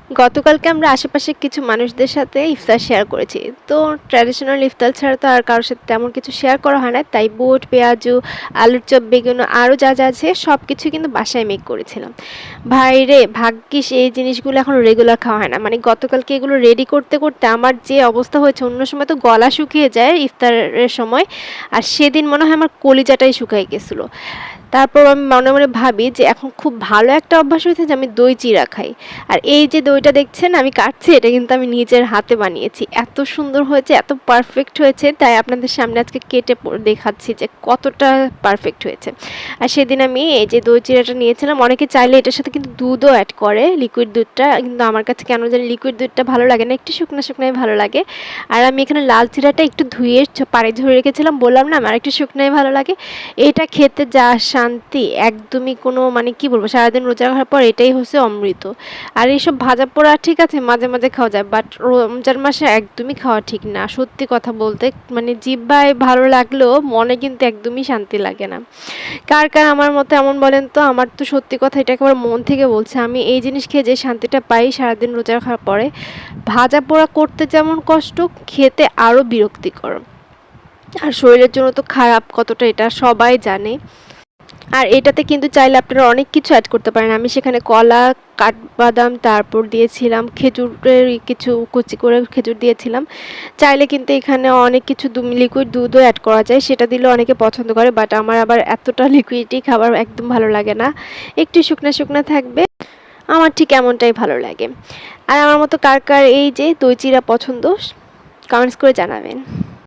গতকালকে আমরা আশেপাশে কিছু মানুষদের সাথে ইফতার শেয়ার করেছি। তো ট্র্যাডিশনাল ইফতার ছাড়া তো আর কারোর সাথে তেমন কিছু শেয়ার করা হয় না, তাই বুট, পেঁয়াজু, আলুর চপ, বেগুন আরও যা যা আছে সব কিছু কিন্তু বাসায় মেক করেছিলাম। ভাই রে, ভাগ্যিস এই জিনিসগুলো এখন রেগুলার খাওয়া হয় না। মানে গতকালকে এগুলো রেডি করতে করতে আমার যে অবস্থা হয়েছে, অন্য সময় তো গলা শুকিয়ে যায় ইফতারের সময়, আর সেদিন মনে হয় আমার কলিজাটাই শুকাই গেছিলো। তারপর আমি মনে মনে ভাবি যে এখন খুব ভালো একটা অভ্যাস হয়েছে যে আমি দই চিড়া খাই। আর এই যে দইটা দেখছেন আমি কাটছি, এটা কিন্তু আমি নিজের হাতে বানিয়েছি। এত সুন্দর হয়েছে, এত পারফেক্ট হয়েছে, তাই আপনাদের সামনে আজকে কেটে দেখাচ্ছি যে কতটা পারফেক্ট হয়েছে। আর সেদিন আমি এই যে দই চিড়াটা নিয়েছিলাম, অনেকে চাইলে এটার সাথে কিন্তু দুধও অ্যাড করে, লিকুইড দুধটা, কিন্তু আমার কাছে কেন জানি লিকুইড দুধটা ভালো লাগে না, একটু শুকনো শুকনোই ভালো লাগে। আর আমি এখানে লাল চিড়াটা একটু ধুয়ে পানি ঝরে রেখেছিলাম, বললাম না আমার একটু শুকনোই ভালো লাগে। এটা খেতে যা শান্তি, একদমই কোনো মানে কি বলবো, সারাদিন রোজা রাখার পর এটাই হচ্ছে অমৃত। আর এইসব ভাজা পোড়া ঠিক আছে মাঝে মাঝে খাওয়া যায়, বাট রমজান মাসে একদমই খাওয়া ঠিক না, সত্যি কথা বলতে। মানে জিহ্বায় ভালো লাগলেও মনে কিন্তু একদমই শান্তি লাগে না। কার কার আমার মতো এমন বলেন তো? আমার তো সত্যি কথা, এটা একেবারে মন থেকে বলছে, আমি এই জিনিস খেয়ে যে শান্তিটা পাই সারাদিন রোজা রাখার পরে, ভাজা পোড়া করতে যেমন কষ্ট, খেতে আরও বিরক্তিকর। আর শরীরের জন্য তো খারাপ কতটা, এটা সবাই জানে। আর এটাতে কিন্তু চাইলে আপনারা অনেক কিছু অ্যাড করতে পারেন। আমি সেখানে কলা, কাঠবাদাম, তারপর দিয়েছিলাম খেজুরের কিছু কুচি করে খেজুর দিয়েছিলাম। চাইলে কিন্তু এখানে অনেক কিছু লিকুইড দুধও অ্যাড করা যায়, সেটা দিলে অনেকে পছন্দ করে, বাট আমার আবার এতটা লিকুইডই খাবার একদম ভালো লাগে না, একটু শুকনা শুকনা থাকবে, আমার ঠিক এমনটাই ভালো লাগে। আর আমার মতো কার কার এই যে দই চিড়া পছন্দ, কমেন্টস করে জানাবেন।